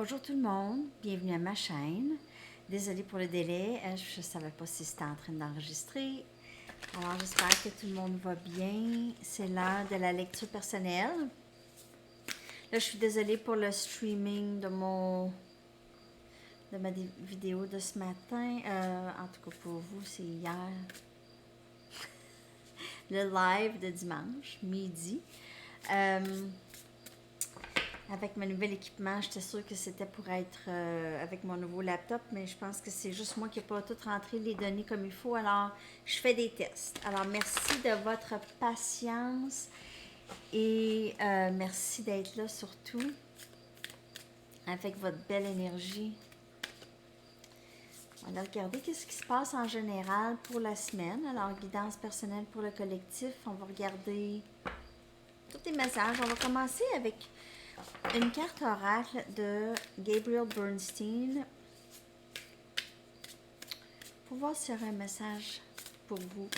Bonjour tout le monde, bienvenue à ma chaîne. Désolée pour le délai, je ne savais pas si c'était en train d'enregistrer. Alors j'espère que tout le monde va bien. C'est l'heure de la lecture personnelle. Là, je suis désolée pour le streaming de ma vidéo de ce matin. En tout cas pour vous, c'est hier. Le live de dimanche, midi. Avec mon nouvel équipement, j'étais sûre que c'était pour être avec mon nouveau laptop, mais je pense que c'est juste moi qui n'ai pas tout rentré les données comme il faut. Alors, je fais des tests. Alors, merci de votre patience et merci d'être là surtout avec votre belle énergie. On va regarder qu'est-ce qui se passe en général pour la semaine. Alors, guidance personnelle pour le collectif. On va regarder tous les messages. On va commencer avec une carte oracle de Gabriel Bernstein pour voir s'il y aura un message pour vous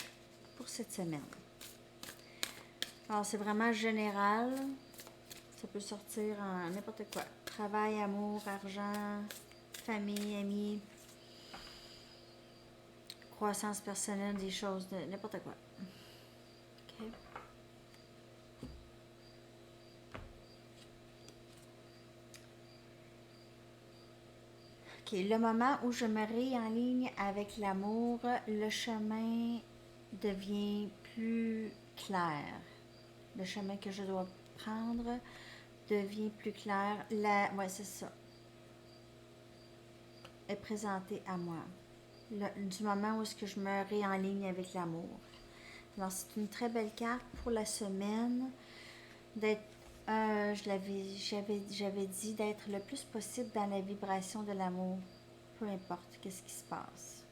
pour cette semaine. Alors, c'est vraiment général. Ça peut sortir en n'importe quoi. Travail, amour, argent, famille, amis, croissance personnelle, des choses, de n'importe quoi. OK. OK, le moment où je me réaligne avec l'amour, le chemin devient plus clair. Le chemin que je dois prendre devient plus clair. Ouais, c'est ça. Est présenté à moi. Du moment où est-ce que je me réenligne avec l'amour. Alors, c'est une très belle carte pour la semaine. D'être, j'avais dit d'être le plus possible dans la vibration de l'amour. Peu importe qu'est-ce qui se passe.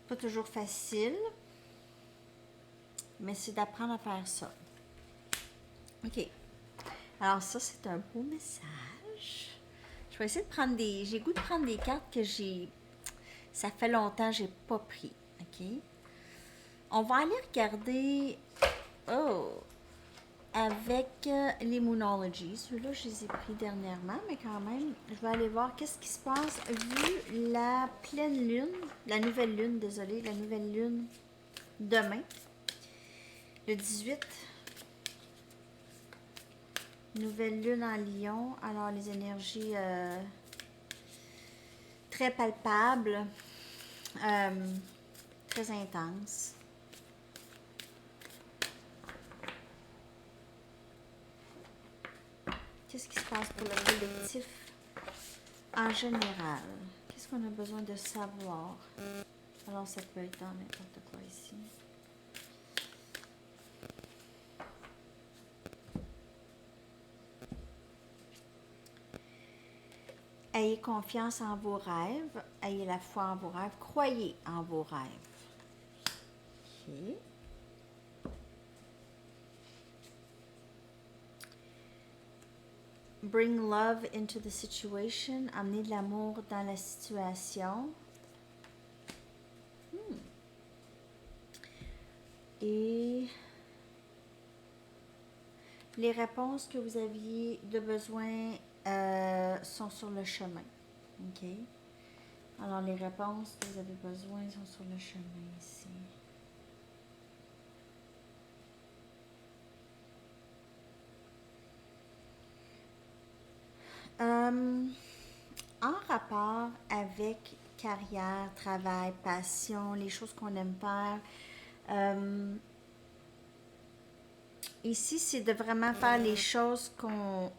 Pas toujours facile, mais c'est d'apprendre à faire ça. OK. Alors ça, c'est un beau message. Je vais essayer de prendre des... J'ai goût de prendre des cartes que j'ai... Ça fait longtemps que j'ai pas pris. OK? On va aller regarder... Oh! Avec les Moonologies. Ceux-là, je les ai pris dernièrement, mais quand même, je vais aller voir qu'est-ce qui se passe vu la pleine lune, la nouvelle lune, désolée, la nouvelle lune demain, le 18. Nouvelle lune en Lion. Alors, les énergies très palpables, très intenses. Qu'est-ce qui se passe pour le collectif en général? Qu'est-ce qu'on a besoin de savoir? Alors, ça peut être dans n'importe quoi ici. Ayez confiance en vos rêves. Ayez la foi en vos rêves. Croyez en vos rêves. OK. Bring love into the situation. Amener de l'amour dans la situation. Et les réponses que vous aviez de besoin sont sur le chemin. OK? Alors, les réponses que vous avez besoin sont sur le chemin ici. En rapport avec carrière, travail, passion, les choses qu'on aime faire, ici, c'est de vraiment faire les choses qu'on...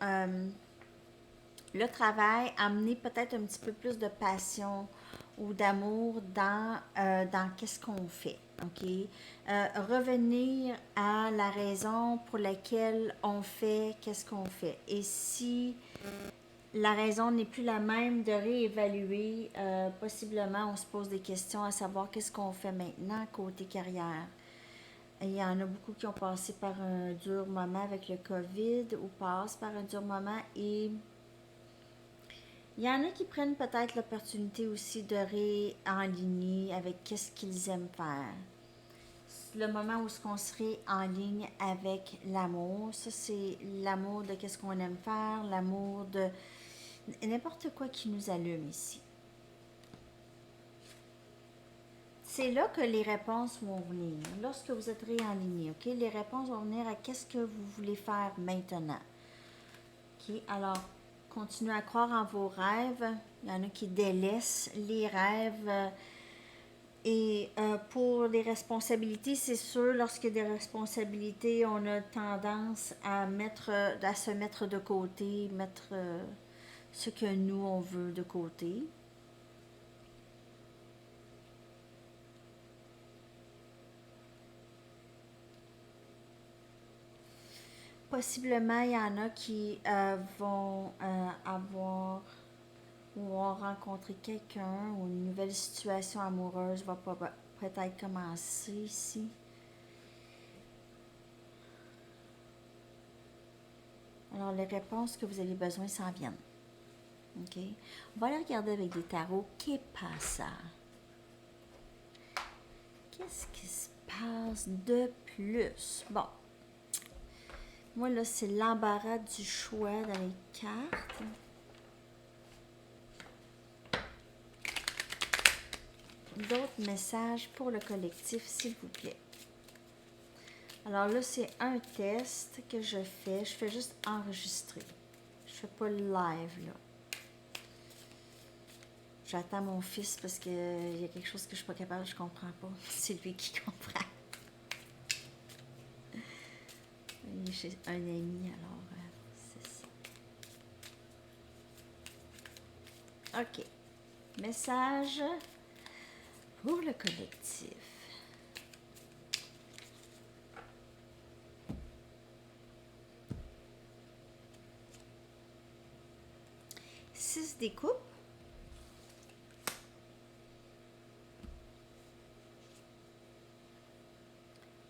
le travail, amener peut-être un petit peu plus de passion ou d'amour dans qu'est-ce qu'on fait, OK? Revenir à la raison pour laquelle on fait qu'est-ce qu'on fait. Et si la raison n'est plus la même, de réévaluer, possiblement on se pose des questions à savoir qu'est-ce qu'on fait maintenant côté carrière. Il y en a beaucoup qui ont passé par un dur moment avec le COVID ou passent par un dur moment et il y en a qui prennent peut-être l'opportunité aussi de réaligner avec qu'est-ce qu'ils aiment faire. Le moment où on serait en ligne avec l'amour, ça c'est l'amour de qu'est-ce qu'on aime faire, l'amour de n'importe quoi qui nous allume ici. C'est là que les réponses vont venir, lorsque vous êtes réaligné, ok? Les réponses vont venir à qu'est-ce que vous voulez faire maintenant. Ok? Alors, continuez à croire en vos rêves. Il y en a qui délaissent les rêves. Et pour les responsabilités, c'est sûr, lorsqu'il y a des responsabilités, on a tendance à se mettre de côté, mettre ce que nous, on veut de côté. Possiblement, il y en a qui vont avoir ou vont rencontrer quelqu'un ou une nouvelle situation amoureuse va peut-être commencer ici. Alors, les réponses que vous avez besoin s'en viennent. OK? On va aller regarder avec des tarots. Qu'est-ce passa? Qu'est-ce qui se passe de plus? Bon. Moi, là, c'est l'embarras du choix dans les cartes. D'autres messages pour le collectif, s'il vous plaît. Alors là, c'est un test que je fais. Je fais juste enregistrer. Je fais pas le live, là. J'attends mon fils parce qu'il y a quelque chose que je suis pas capable, je comprends pas. C'est lui qui comprend. Il est chez un ami, alors c'est ça. OK. Message pour le collectif. Six des coupes.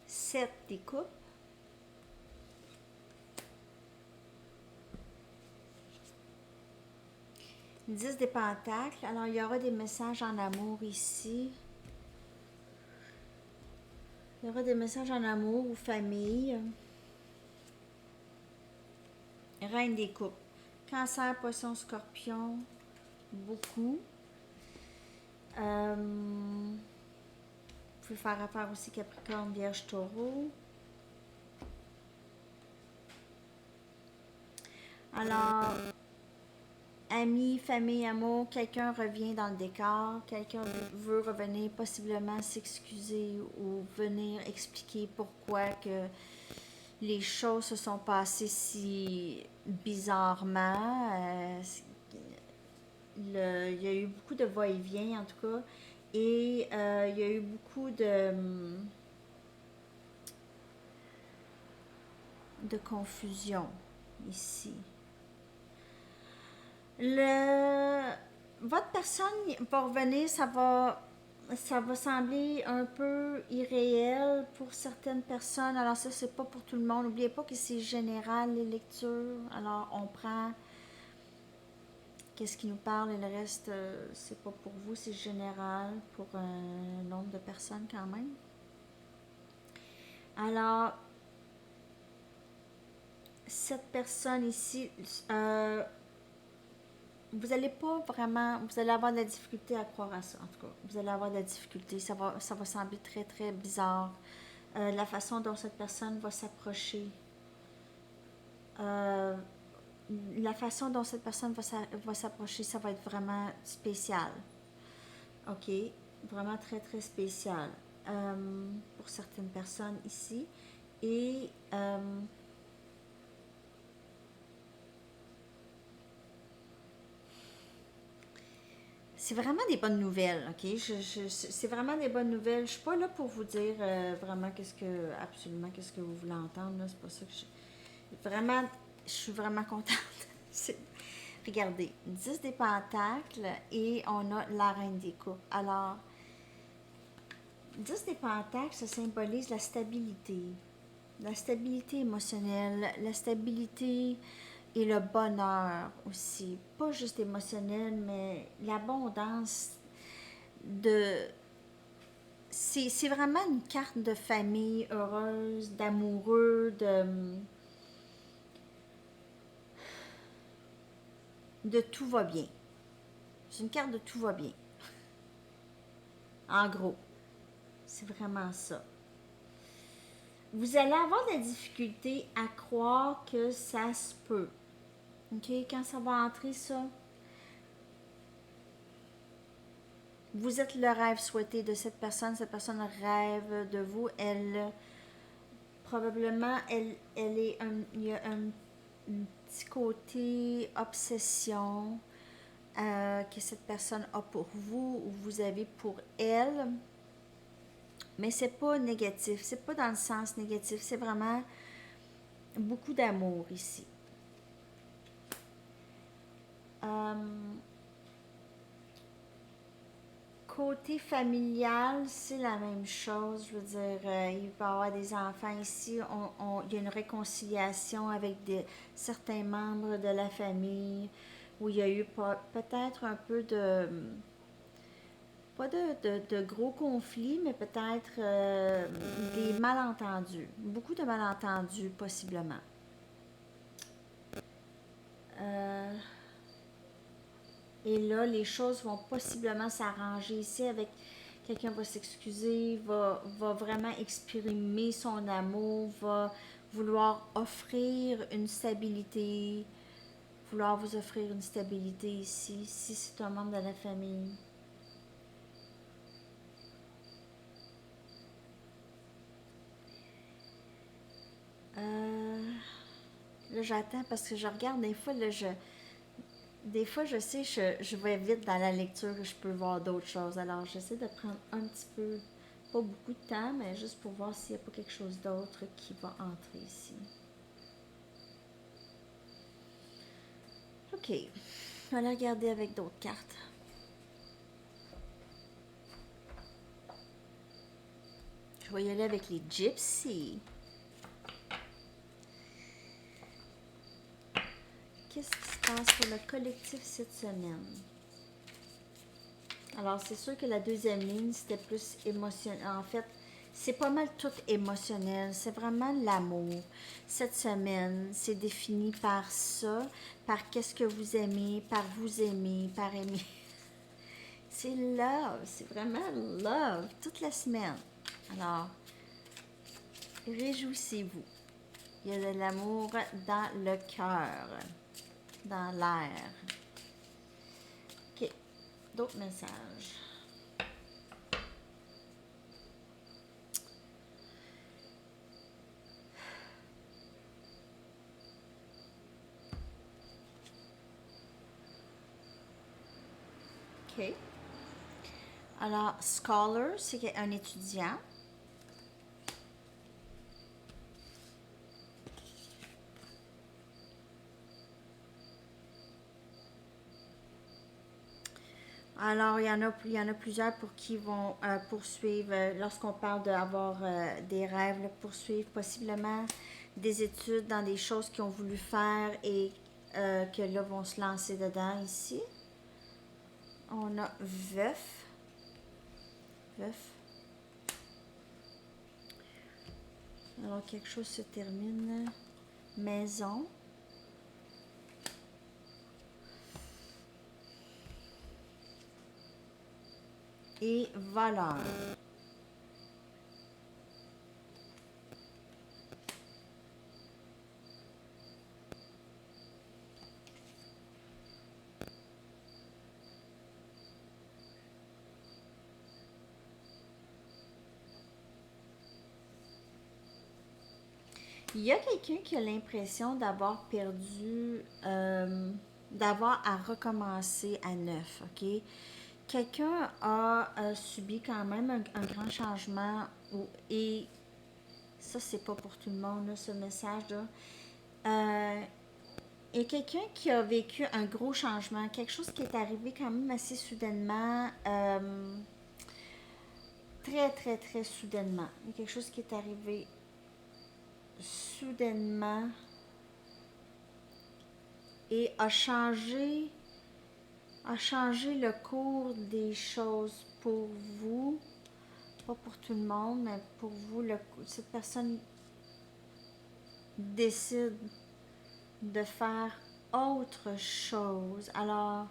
Sept des coupes. 10 des pentacles. Alors, il y aura des messages en amour ici. Il y aura des messages en amour ou famille. Reine des coupes. Cancer, poisson, scorpion. Beaucoup. Vous pouvez faire affaire aussi Capricorne, Vierge, Taureau. Alors, amis, famille, amour, quelqu'un revient dans le décor, quelqu'un veut revenir, possiblement s'excuser ou venir expliquer pourquoi que les choses se sont passées si bizarrement. Il y a eu beaucoup de va-et-vient en tout cas, et il y a eu beaucoup de confusion ici. Votre personne va revenir, ça va sembler un peu irréel pour certaines personnes. Alors ça, c'est pas pour tout le monde. N'oubliez pas que c'est général, les lectures. Alors, on prend qu'est-ce qui nous parle et le reste, c'est pas pour vous, c'est général pour un nombre de personnes quand même. Alors, cette personne ici, vous allez pas vraiment, vous allez avoir de la difficulté à croire à ça, en tout cas. Vous allez avoir de la difficulté, ça va sembler très, très bizarre. La façon dont cette personne va s'approcher. La façon dont cette personne va s'approcher, ça va être vraiment spécial. OK? Vraiment très, très spécial pour certaines personnes ici. Et c'est vraiment des bonnes nouvelles, OK? C'est vraiment des bonnes nouvelles. Je suis pas là pour vous dire vraiment absolument qu'est-ce que vous voulez entendre. C'est pas ça que je suis vraiment contente. Regardez, 10 des pentacles et on a la reine des coupes. Alors, 10 des pentacles, ça symbolise la stabilité émotionnelle, la stabilité et le bonheur aussi. Pas juste émotionnel, mais l'abondance de... C'est vraiment une carte de famille heureuse, d'amoureux, de tout va bien. C'est une carte de tout va bien. En gros, c'est vraiment ça. Vous allez avoir de la difficulté à croire que ça se peut. OK? Quand ça va entrer, ça, vous êtes le rêve souhaité de cette personne rêve de vous. Elle, probablement, il y a un petit côté obsession que cette personne a pour vous ou vous avez pour elle. Mais c'est pas négatif, c'est pas dans le sens négatif, c'est vraiment beaucoup d'amour ici. Côté familial, c'est la même chose. Je veux dire, il va y avoir des enfants ici. Il y a une réconciliation avec certains membres de la famille où il y a eu peut-être un peu de... Pas de gros conflits, mais peut-être des malentendus. Beaucoup de malentendus, possiblement. Et là, les choses vont possiblement s'arranger ici avec quelqu'un va s'excuser, va vraiment exprimer son amour, va vouloir offrir une stabilité, vouloir vous offrir une stabilité ici, si c'est un membre de la famille. Là, j'attends parce que je regarde des fois, là, des fois, je sais, je vais vite dans la lecture et je peux voir d'autres choses. Alors, j'essaie de prendre un petit peu, pas beaucoup de temps, mais juste pour voir s'il n'y a pas quelque chose d'autre qui va entrer ici. Ok, on va la regarder avec d'autres cartes. Je vais y aller avec les Gypsies. Qu'est-ce qui se passe pour le collectif cette semaine? Alors, c'est sûr que la deuxième ligne, c'était plus émotionnel. En fait, c'est pas mal tout émotionnel. C'est vraiment l'amour. Cette semaine, c'est défini par ça, par qu'est-ce que vous aimez, par vous aimer, par aimer. C'est love. C'est vraiment love toute la semaine. Alors, réjouissez-vous. Il y a de l'amour dans le cœur, dans l'air. OK. D'autres messages. OK. Alors, scholar, c'est un étudiant. Alors, il y en a plusieurs pour qui vont poursuivre, lorsqu'on parle d'avoir des rêves, là, poursuivre possiblement des études dans des choses qu'ils ont voulu faire et que là vont se lancer dedans ici. On a veuf. Veuf. Alors, quelque chose se termine. Maison. Et voleur. Il y a quelqu'un qui a l'impression d'avoir perdu, d'avoir à recommencer à neuf, OK? Quelqu'un a subi quand même un grand changement et ça, c'est pas pour tout le monde, là, ce message-là. Il y a quelqu'un qui a vécu un gros changement, quelque chose qui est arrivé quand même assez soudainement, très, très, très soudainement. Il y a quelque chose qui est arrivé soudainement et a changé le cours des choses pour vous, pas pour tout le monde, mais pour vous, cette personne décide de faire autre chose. Alors,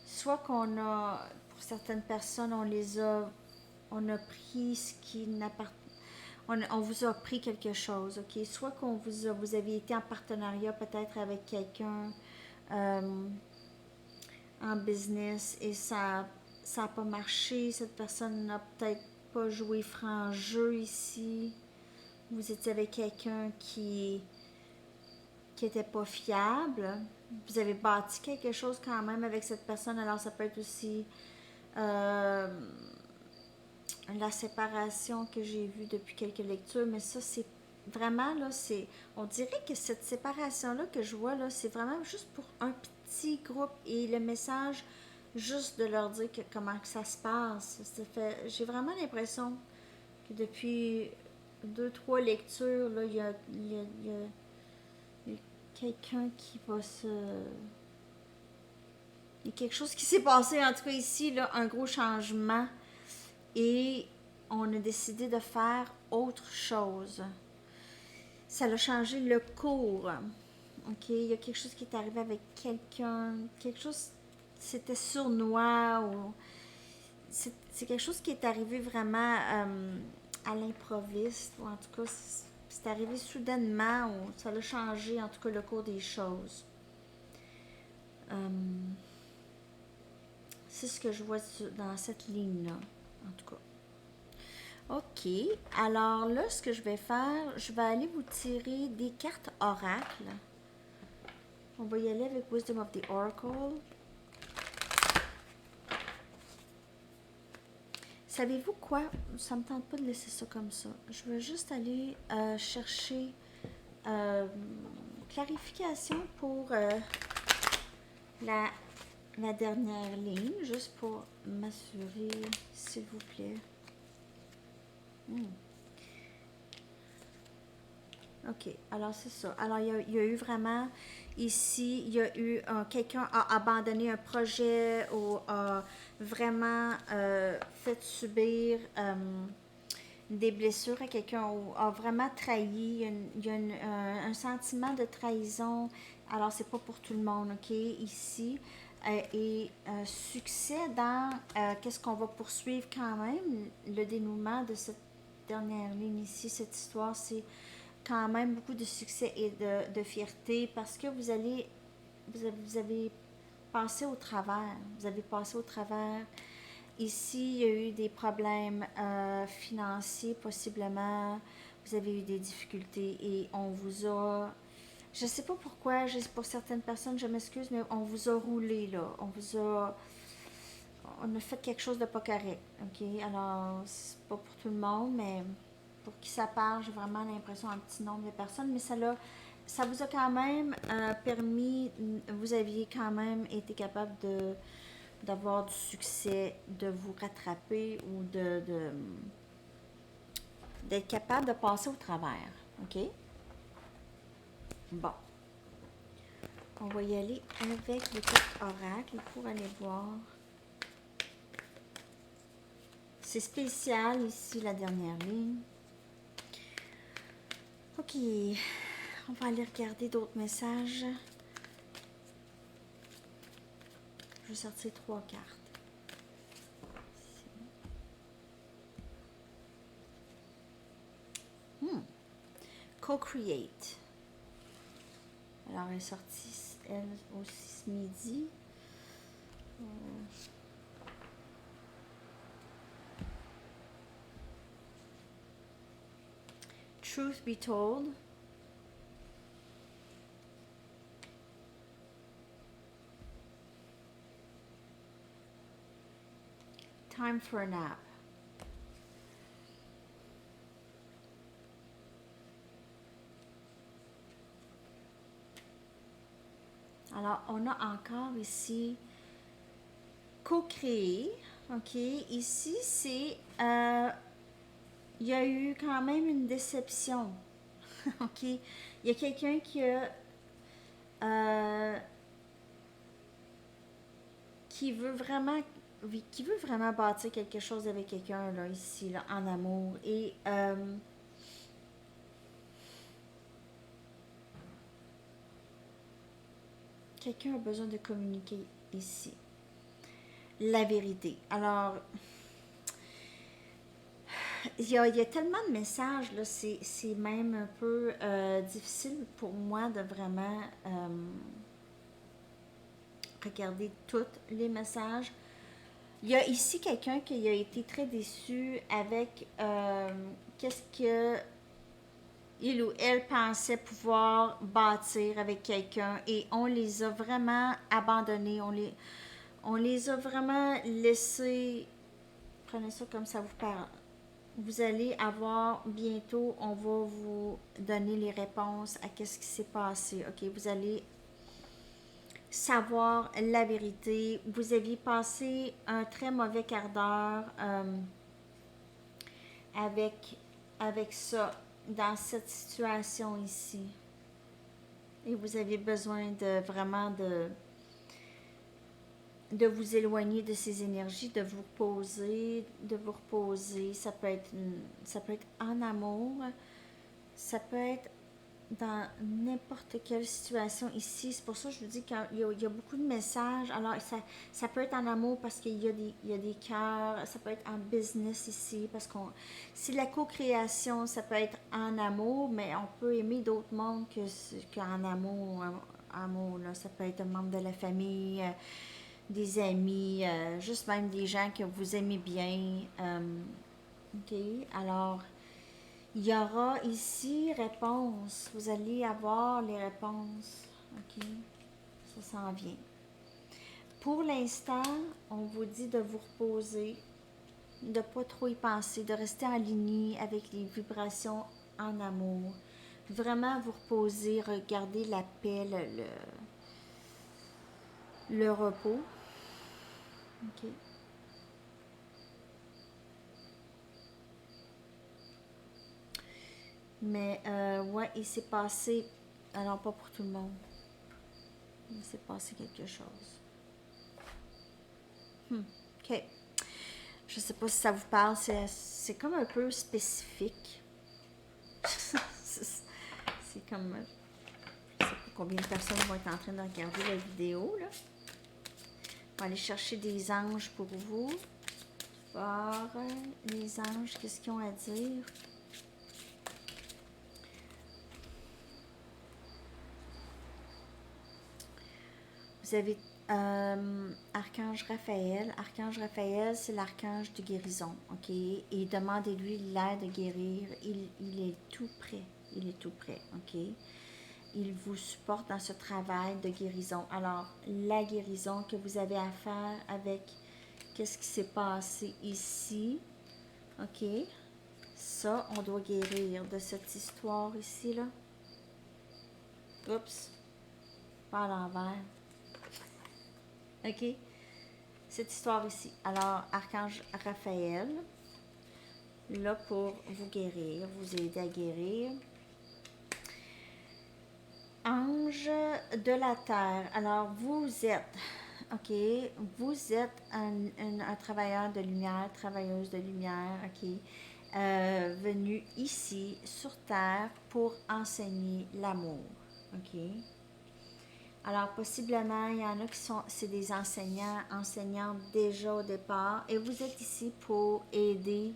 soit qu'on a, pour certaines personnes, on a pris ce qui n'appartient, on vous a pris quelque chose, ok? Soit vous avez été en partenariat peut-être avec quelqu'un euh, en business et ça n'a pas marché, cette personne n'a peut-être pas joué franc jeu ici. Vous étiez avec quelqu'un qui était pas fiable. Vous avez bâti quelque chose quand même avec cette personne, alors ça peut être aussi euh, la séparation que j'ai vue depuis quelques lectures, mais ça c'est vraiment là, on dirait que cette séparation-là que je vois là, c'est vraiment juste pour un petit groupe et le message, juste de leur dire comment que ça se passe. J'ai vraiment l'impression que depuis deux, trois lectures, là, il y a quelqu'un qui va se... Il y a quelque chose qui s'est passé, en tout cas ici, là, un gros changement. Et on a décidé de faire autre chose. Ça a changé le cours. Ok, il y a quelque chose qui est arrivé avec quelqu'un, quelque chose, c'était sournois ou c'est quelque chose qui est arrivé vraiment à l'improviste ou en tout cas c'est arrivé soudainement ou ça a changé en tout cas le cours des choses. Euh, c'est ce que je vois dans cette ligne-là, en tout cas. Ok, alors là, ce que je vais faire, je vais aller vous tirer des cartes oracles. On va y aller avec Wisdom of the Oracle. Savez-vous quoi? Ça me tente pas de laisser ça comme ça. Je vais juste aller chercher clarification pour la, la dernière ligne, juste pour m'assurer, s'il vous plaît. OK, alors c'est ça. Alors, il y a eu vraiment, ici, il y a eu, quelqu'un a abandonné un projet ou a vraiment fait subir des blessures à quelqu'un ou a vraiment trahi. Il y a un sentiment de trahison. Alors, c'est pas pour tout le monde, OK, ici. Et succès dans qu'est-ce qu'on va poursuivre quand même. Le dénouement de cette dernière ligne ici, cette histoire, c'est quand même beaucoup de succès et de fierté parce que vous avez passé au travers. Vous avez passé au travers. Ici, il y a eu des problèmes financiers possiblement. Vous avez eu des difficultés et on vous a... Je sais pas pourquoi, pour certaines personnes, je m'excuse, mais on vous a roulé là. On a fait quelque chose de pas correct. OK? Alors, c'est pas pour tout le monde, mais pour qui ça parle, j'ai vraiment l'impression un petit nombre de personnes, mais ça vous a quand même permis, vous aviez quand même été capable d'avoir du succès, de vous rattraper ou d'être capable de passer au travers. OK? Bon. On va y aller avec les cartes oracles pour aller voir. C'est spécial ici, la dernière ligne. OK. On va aller regarder d'autres messages. Je vais sortir 3 cartes. Co-create. Alors, elle est sortie, elle aussi ce midi. Truth be told. Time for a nap. Alors, on a encore ici co-créer. OK. Ici, c'est... il y a eu quand même une déception. OK. Il y a quelqu'un qui veut vraiment bâtir quelque chose avec quelqu'un là ici là en amour et quelqu'un a besoin de communiquer ici. La vérité. Alors, il y a tellement de messages, là, c'est même un peu difficile pour moi de vraiment regarder tous les messages. Il y a ici quelqu'un qui a été très déçu avec qu'est-ce que il ou elle pensait pouvoir bâtir avec quelqu'un et on les a vraiment abandonnés, on les a vraiment laissés. Prenez ça comme ça vous parle. Vous allez avoir bientôt, on va vous donner les réponses à qu'est-ce qui s'est passé. Ok, vous allez savoir la vérité. Vous aviez passé un très mauvais quart d'heure avec, avec ça, dans cette situation ici. Et vous avez besoin de vraiment de vous éloigner de ces énergies, de vous reposer, ça peut être en amour, ça peut être dans n'importe quelle situation ici. C'est pour ça que je vous dis qu'il y a beaucoup de messages. Alors, ça peut être en amour parce qu'il y a des cœurs. Ça peut être en business ici parce qu'on... Si la co-création, ça peut être en amour, mais on peut aimer d'autres mondes qu'en amour. Amour, là. Ça peut être un membre de la famille, des amis, juste même des gens que vous aimez bien. OK? Alors... Il y aura ici réponse. Vous allez avoir les réponses. OK? Ça s'en vient. Pour l'instant, on vous dit de vous reposer, de ne pas trop y penser, de rester en ligne avec les vibrations en amour. Vraiment vous reposer, regarder la paix, le repos. OK? Mais, ouais, il s'est passé... Alors, pas pour tout le monde. Il s'est passé quelque chose. OK. Je sais pas si ça vous parle, c'est comme un peu spécifique. C'est comme... Je sais pas combien de personnes vont être en train de regarder la vidéo, là. On va aller chercher des anges pour vous. Voir les anges, qu'est-ce qu'ils ont à dire. Vous avez Archange Raphaël. Archange Raphaël, c'est l'archange de guérison, ok? Et demandez-lui l'aide de guérir. Il est tout prêt. Il est tout prêt, ok? Il vous supporte dans ce travail de guérison. Alors, la guérison que vous avez à faire avec qu'est-ce qui s'est passé ici, ok? Ça, on doit guérir de cette histoire ici, là. Oups, pas à l'envers. OK? Cette histoire ici. Alors, Archange Raphaël, là pour vous guérir, vous aider à guérir. Ange de la terre. Alors, vous êtes, OK? Vous êtes un travailleur de lumière, travailleuse de lumière, OK? Venu ici, sur terre, pour enseigner l'amour, OK? Alors, possiblement, il y en a qui sont, c'est des enseignants, enseignantes déjà au départ, et vous êtes ici pour aider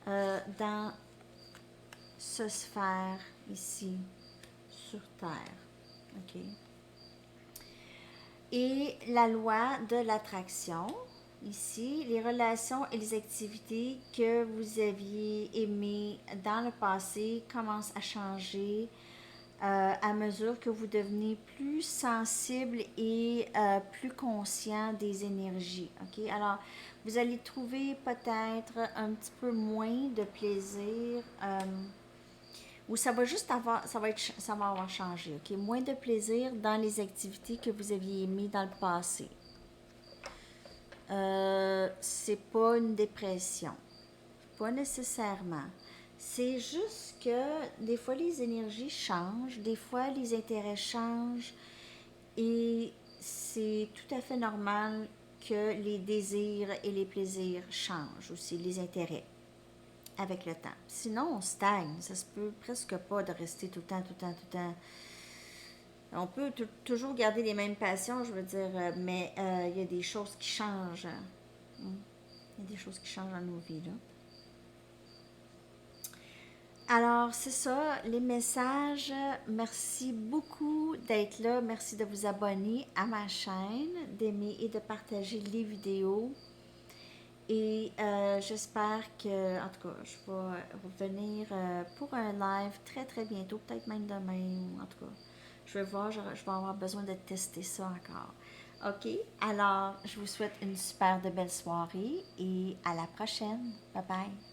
dans ce sphère ici, sur Terre. OK? Et la loi de l'attraction, ici, les relations et les activités que vous aviez aimées dans le passé commencent à changer à mesure que vous devenez plus sensible et plus conscient des énergies. OK? Alors, vous allez trouver peut-être un petit peu moins de plaisir ou ça va juste avoir, ça va avoir changé. OK? Moins de plaisir dans les activités que vous aviez aimées dans le passé. C'est pas une dépression. Pas nécessairement. C'est juste que des fois les énergies changent, des fois les intérêts changent et c'est tout à fait normal que les désirs et les plaisirs changent aussi, les intérêts avec le temps. Sinon, on stagne. Ça se peut presque pas de rester tout le temps On peut toujours garder les mêmes passions, je veux dire, mais il y a des choses qui changent. Mm. Il y a des choses qui changent dans nos vies, là. Alors, c'est ça, les messages. Merci beaucoup d'être là. Merci de vous abonner à ma chaîne, d'aimer et de partager les vidéos. Et j'espère que, en tout cas, je vais revenir pour un live très très bientôt, peut-être même demain, ou en tout cas, je vais voir, je vais avoir besoin de tester ça encore. OK? Alors, je vous souhaite une super de belle soirée et à la prochaine. Bye bye.